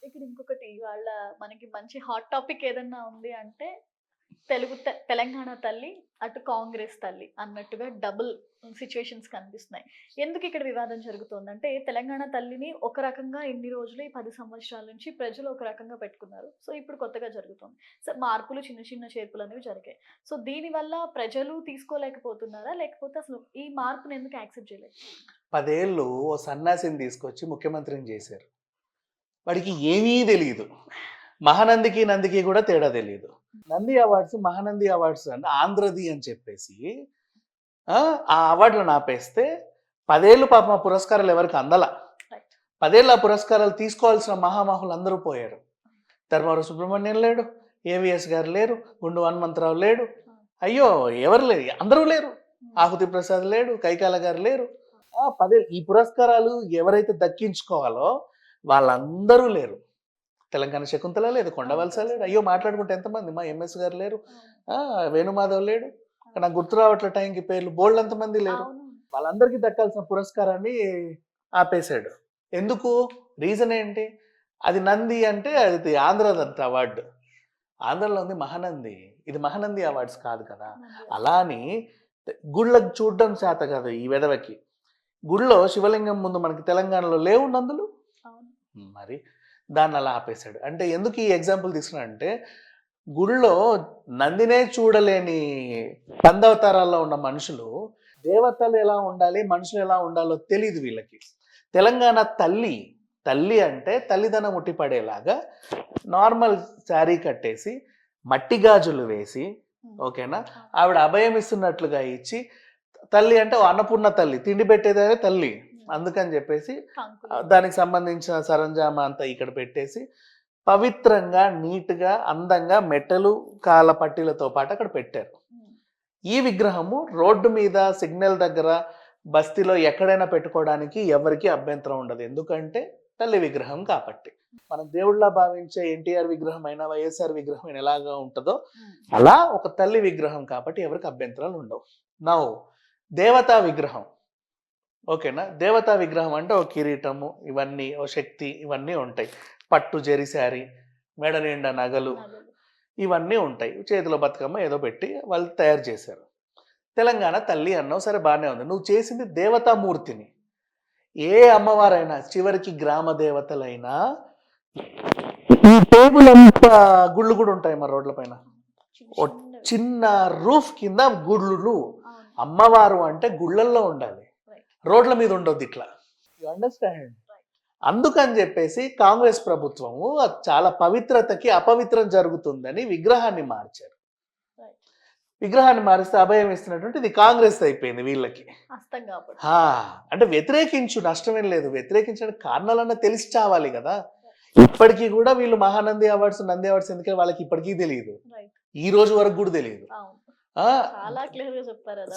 ఇక్కడ ఇంకొకటి ఇవాళ మనకి మంచి హాట్ టాపిక్ ఏదన్నా ఉంది అంటే తెలంగాణ తల్లి, అటు కాంగ్రెస్ తల్లి అన్నట్టుగా డబుల్ సిట్యుయేషన్స్ కనిపిస్తున్నాయి. ఎందుకు ఇక్కడ వివాదం జరుగుతోందంటే, తెలంగాణ తల్లిని ఒక రకంగా ఇన్ని రోజులు ఈ 10 సంవత్సరాల నుంచి ప్రజలు ఒక రకంగా పెట్టుకున్నారు. సో, ఇప్పుడు కొత్తగా జరుగుతోంది. సో, మార్పులు చిన్న చిన్న చేర్పులనేవి జరిగాయి. సో, దీనివల్ల ప్రజలు తీసుకోలేకపోతున్నారా? లేకపోతే అసలు ఈ మార్పుని ఎందుకు యాక్సెప్ట్ చేయలేదు? 10 ఏళ్ళు ఓ సన్యాసిని తీసుకొచ్చి ముఖ్యమంత్రిని చేశారు. వాడికి ఏమీ తెలీదు. మహానందికి, నందికి కూడా తేడా తెలీదు. నంది అవార్డ్స్, మహానంది అవార్డ్స్ అని ఆంధ్రది అని చెప్పేసి ఆ అవార్డులను ఆపేస్తే 10 ఏళ్ళు పాపం ఆ పురస్కారాలు ఎవరికి అందల. 10 ఏళ్ళు ఆ పురస్కారాలు తీసుకోవాల్సిన మహామహులు అందరూ పోయారు. ధర్మవరం సుబ్రహ్మణ్యం లేడు, ఏవిఎస్ గారు లేరు, గుండు హనుమంతరావు లేడు, అయ్యో ఎవరు లేరు, అందరూ లేరు. ఆహుతి ప్రసాద్ లేడు, కైకాల గారు లేరు. 10 ఈ పురస్కారాలు ఎవరైతే దక్కించుకోవాలో వాళ్ళందరూ లేరు. తెలంగాణ శకుంతల లేదు, కొండవలస లేడు. అయ్యో మాట్లాడుకుంటే ఎంతమంది, మా ఎంఎస్ గారు లేరు, వేణుమాధవ్ లేడు, నాకు గుర్తు రావట్ల టైంకి పేర్లు, బోల్డ్ అంతమంది లేరు. వాళ్ళందరికీ దక్కాల్సిన పురస్కారాన్ని ఆపేశాడు. ఎందుకు? రీజన్ ఏంటి? అది నంది అంటే అది ఆంధ్రదంత అవార్డు, ఆంధ్రలో ఉంది మహానంది, ఇది మహానంది అవార్డ్స్ కాదు కదా. అలా అని గుళ్ళకు చూడడం చేత కాదు ఈ వెధవకి. గుళ్ళో శివలింగం ముందు మనకి తెలంగాణలో లేవు నందులు, మరి దాన్ని అలా ఆపేశాడు. అంటే ఎందుకు ఈ ఎగ్జాంపుల్ తీసుకున్నానంటే, గుళ్ళో నందినే చూడలేని పందవతారాల్లో ఉన్న మనుషులు దేవతలు ఎలా ఉండాలి, మనుషులు ఎలా ఉండాలో తెలియదు వీళ్ళకి. తెలంగాణ తల్లి, తల్లి అంటే తల్లిదనం ఉట్టిపడేలాగా నార్మల్ శారీ కట్టేసి మట్టి గాజులు వేసి, ఓకేనా, ఆవిడ అభయం ఇస్తున్నట్లుగా ఇచ్చి, తల్లి అంటే అన్నపూర్ణ తల్లి, తిండి పెట్టేదే తల్లి, అందుకని చెప్పేసి దానికి సంబంధించిన సరంజామా అంతా ఇక్కడ పెట్టేసి పవిత్రంగా, నీట్గా, అందంగా మెట్టలు కాళ్ళ పట్టీలతో పాటు అక్కడ పెట్టారు. ఈ విగ్రహము రోడ్డు మీద, సిగ్నల్ దగ్గర, బస్తీలో ఎక్కడైనా పెట్టుకోవడానికి ఎవరికి అభ్యంతరం ఉండదు. ఎందుకంటే తల్లి విగ్రహం కాబట్టి. మనం దేవుళ్ళ భావించే ఎన్టీఆర్ విగ్రహం అయినా, వైఎస్ఆర్ విగ్రహం అయినా ఎలాగా ఉంటుందో అలా ఒక తల్లి విగ్రహం కాబట్టి ఎవరికి అభ్యంతరాలు ఉండవు. నౌ దేవతా విగ్రహం, ఓకేనా, దేవతా విగ్రహం అంటే ఓ కిరీటము, ఇవన్నీ, ఓ శక్తి, ఇవన్నీ ఉంటాయి. పట్టు జరి శారీ, మెడ నిండా నగలు, ఇవన్నీ ఉంటాయి. చేతిలో బతుకమ్మ ఏదో పెట్టి వాళ్ళు తయారు చేశారు. తెలంగాణ తల్లి అన్నావు, సరే బాగానే ఉంది. నువ్వు చేసింది దేవతామూర్తిని. ఏ అమ్మవారైనా చివరికి గ్రామ దేవతలైనా ఈ టేబుల్ అంతా గుళ్ళు కూడా ఉంటాయి మా రోడ్ల పైన, చిన్న రూఫ్ కింద గుళ్ళు. అమ్మవారు అంటే గుళ్ళల్లో ఉండాలి, రోడ్ల మీద ఉండొద్దు ఇట్లా. You understand? అందుకని చెప్పేసి కాంగ్రెస్ ప్రభుత్వము చాలా పవిత్రతకి అపవిత్రం జరుగుతుందని విగ్రహాన్ని మార్చారు. విగ్రహాన్ని మారిస్తే అభయం ఇస్తున్నటువంటి ఇది కాంగ్రెస్ అయిపోయింది వీళ్ళకి. అంటే వ్యతిరేకించు, నష్టమేం లేదు. వ్యతిరేకించడానికి కారణాలన్నా తెలిసి చావాలి కదా. ఇప్పటికీ కూడా వీళ్ళు మహానంది అవార్డ్స్, నంది అవార్డ్స్ ఎందుకంటే వాళ్ళకి ఇప్పటికీ తెలియదు, ఈ రోజు వరకు కూడా తెలియదు.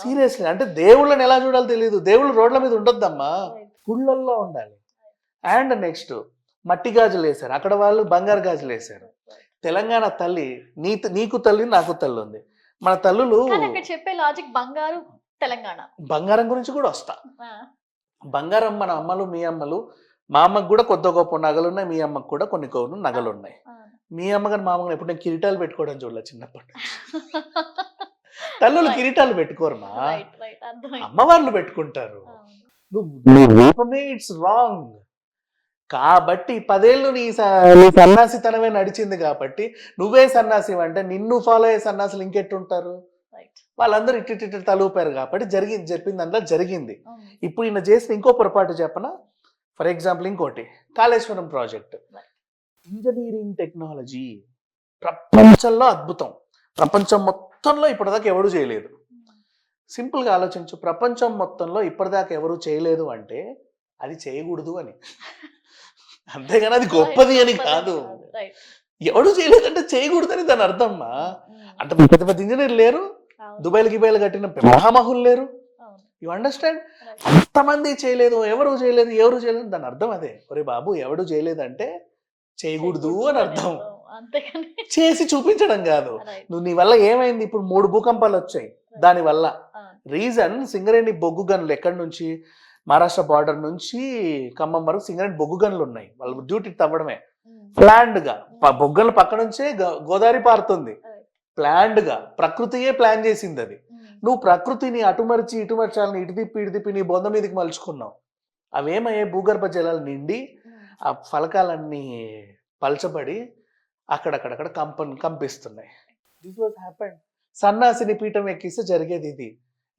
సీరియస్లీ, అంటే దేవుళ్ళని ఎలా చూడాలో తెలియదు. దేవుళ్ళు రోడ్ల మీద ఉండొద్దమ్మా, గుళ్ళల్లో ఉండాలి. అండ్ నెక్స్ట్ మట్టి గాజులు వేశారు, అక్కడ వాళ్ళు బంగారు గాజులు వేశారు. తెలంగాణ తల్లి, నీకు తల్లి, నాకు తల్లి ఉంది. మన తల్లులు చెప్పే లాజిక్ బంగారు తెలంగాణ, బంగారం గురించి కూడా వస్తా. బంగారం మన అమ్మలు, మీ అమ్మలు, మా అమ్మకు కూడా కొత్త గొప్ప నగలు ఉన్నాయి, మీ అమ్మకు కూడా కొన్ని కొన్ని నగలు ఉన్నాయి. మీ అమ్మగారు, మా అమ్మగారు ఎప్పుడు నేను కిరీటాలు పెట్టుకోవడం చూడలే చిన్నప్పటి. తల్లులు కిరీటాలు పెట్టుకోరుమా, అమ్మవార్లు పెట్టుకుంటారు. It's wrong. కాబట్టి 10 ఏళ్ళు నీ సన్నాసితనమే నడిచింది కాబట్టి నువ్వే సన్నాసి అంటే నిన్ను ఫాలో అయ్యే సన్నాసులు ఇంకెట్టుంటారు? వాళ్ళందరూ ఇట్టి తలూపారు కాబట్టి చెప్పింది దాంట్లో జరిగింది. ఇప్పుడు ఈయన చేసిన ఇంకో పొరపాటు చెప్పనా? ఫర్ ఎగ్జాంపుల్ ఇంకోటి, కాళేశ్వరం ప్రాజెక్ట్, ఇంజనీరింగ్ టెక్నాలజీ ప్రపంచంలో అద్భుతం. ప్రపంచం మొత్తంలో ఇప్పటిదాకా ఎవరు చేయలేదు. సింపుల్గా ఆలోచించు, ప్రపంచం మొత్తంలో ఇప్పటిదాకా ఎవరు చేయలేదు అంటే అది చేయకూడదు అని, అంతేగాని అది గొప్పది అని కాదు. ఎవడు చేయలేదంటే చేయకూడదని దాని అర్థమ్మా. అంటే పెద్ద పెద్ద ఇంజనీర్ లేరు, దుబాయ్లు గిబాయ్లు కట్టిన మహామహులు లేరు. You understand? అంతమంది చేయలేదు, ఎవరు చేయలేదు దాని అర్థం అదే. ఒరే బాబు, ఎవడు చేయలేదంటే చేయకూడదు అని అర్థం, చేసి చూపించడం కాదు. నువ్వు నీ వల్ల ఏమైంది? ఇప్పుడు 3 భూకంపాలు వచ్చాయి. దాని వల్ల రీజన్ సింగరేణి బొగ్గు గనులు, ఎక్కడి నుంచి, మహారాష్ట్ర బార్డర్ నుంచి ఖమ్మం వరకు సింగరేణి బొగ్గు గనులు ఉన్నాయి. వాళ్ళు డ్యూటీ తవ్వడమే. ప్లాన్డ్ గా బొగ్గల పక్క నుంచే గోదావరి పారుతుంది. ప్లాన్డ్ గా ప్రకృతియే ప్లాన్ చేసింది అది. నువ్వు ప్రకృతిని అటుమరిచి ఇటుమర్చాలని ఇటు తిప్పి నీ బొంద మీదకి మలుచుకున్నావు. అవేమయ్యాయి, భూగర్భ జలాలు నిండి ఆ ఫలకాలన్నీ పలచబడి అక్కడక్కడక్కడ కంపిస్తున్నాయి. This was happened. సన్నాసిని పీఠం ఎక్కిస్తే జరిగేది ఇది.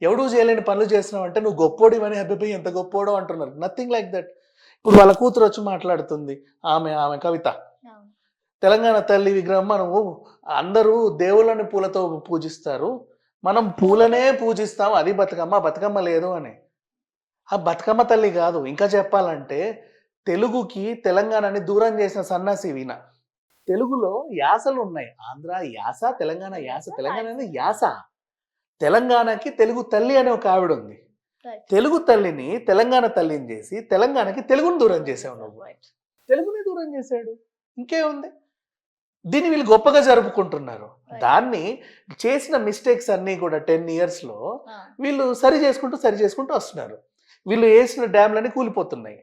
ఎవడూ చేయలేని పనులు చేస్తున్నావు అంటే నువ్వు గొప్పోడివని, అబ్బాయి ఎంత గొప్పోడో అంటున్నారు. Nothing like that. ఇప్పుడు వాళ్ళ కూతురు వచ్చి మాట్లాడుతుంది, ఆమె కవిత, తెలంగాణ తల్లి విగ్రహం మనము అందరూ దేవుళ్ళని పూలతో పూజిస్తారు, మనం పూలనే పూజిస్తాం, అది బతుకమ్మ లేదు అని. ఆ బతుకమ్మ తల్లి కాదు, ఇంకా చెప్పాలంటే తెలుగుకి తెలంగాణని దూరం చేసిన సన్నాసి వీణ. తెలుగులో యాసలు ఉన్నాయి, ఆంధ్ర యాస, తెలంగాణ యాస. తెలంగాణ అనేది యాస. తెలంగాణకి తెలుగు తల్లి అనే ఒక ఆవిడ ఉంది. తెలుగు తల్లిని తెలంగాణ తల్లిని చేసి తెలంగాణకి తెలుగుని దూరం చేసావు నువ్వు. తెలుగుని దూరం చేశాడు, ఇంకేముంది. దీన్ని వీళ్ళు గొప్పగా జరుపుకుంటున్నారు. దాన్ని చేసిన మిస్టేక్స్ అన్ని కూడా 10 years లో వీళ్ళు సరి చేసుకుంటూ వస్తున్నారు. వీళ్ళు వేసిన డ్యామ్లన్నీ కూలిపోతున్నాయి.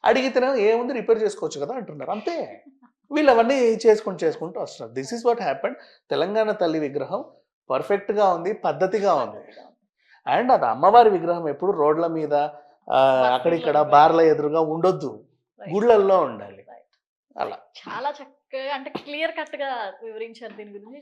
అడిగితేనే ఏముంది, రిపేర్ చేసుకోవచ్చు కదా అంటున్నారు, అంతే. వీళ్ళు అవన్నీ చేసుకుంటూ వస్తున్నారు. This is what happened. Telangana తల్లి విగ్రహం పర్ఫెక్ట్ గా ఉంది, పద్ధతిగా ఉంది. అండ్ అది అమ్మవారి విగ్రహం ఎప్పుడు రోడ్ల మీద అక్కడిక్కడ బార్ల ఎదురుగా ఉండొద్దు, గుళ్ళల్లో ఉండాలి. అలా చాలా చక్కగా అంటే క్లియర్ కట్ గా వివరించారు దీని గురించి.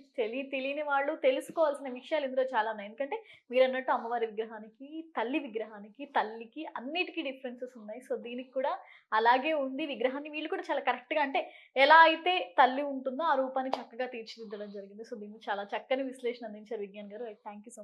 తెలియని వాళ్ళు తెలుసుకోవాల్సిన విషయాలు ఇందులో చాలా ఉన్నాయి. ఎందుకంటే మీరు అన్నట్టు అమ్మవారి విగ్రహానికి, తల్లి విగ్రహానికి, తల్లికి అన్నిటికీ డిఫరెన్సెస్ ఉన్నాయి. సో దీనికి కూడా అలాగే ఉంది. విగ్రహాన్ని వీళ్ళు కూడా చాలా కరెక్ట్ గా, అంటే ఎలా అయితే తల్లి ఉంటుందో ఆ రూపాన్ని చక్కగా తీర్చిదిద్దడం జరిగింది. సో దీన్ని చాలా చక్కని విశ్లేషణ అందించారు విజ్ఞాన్ గారు. Thank you so much.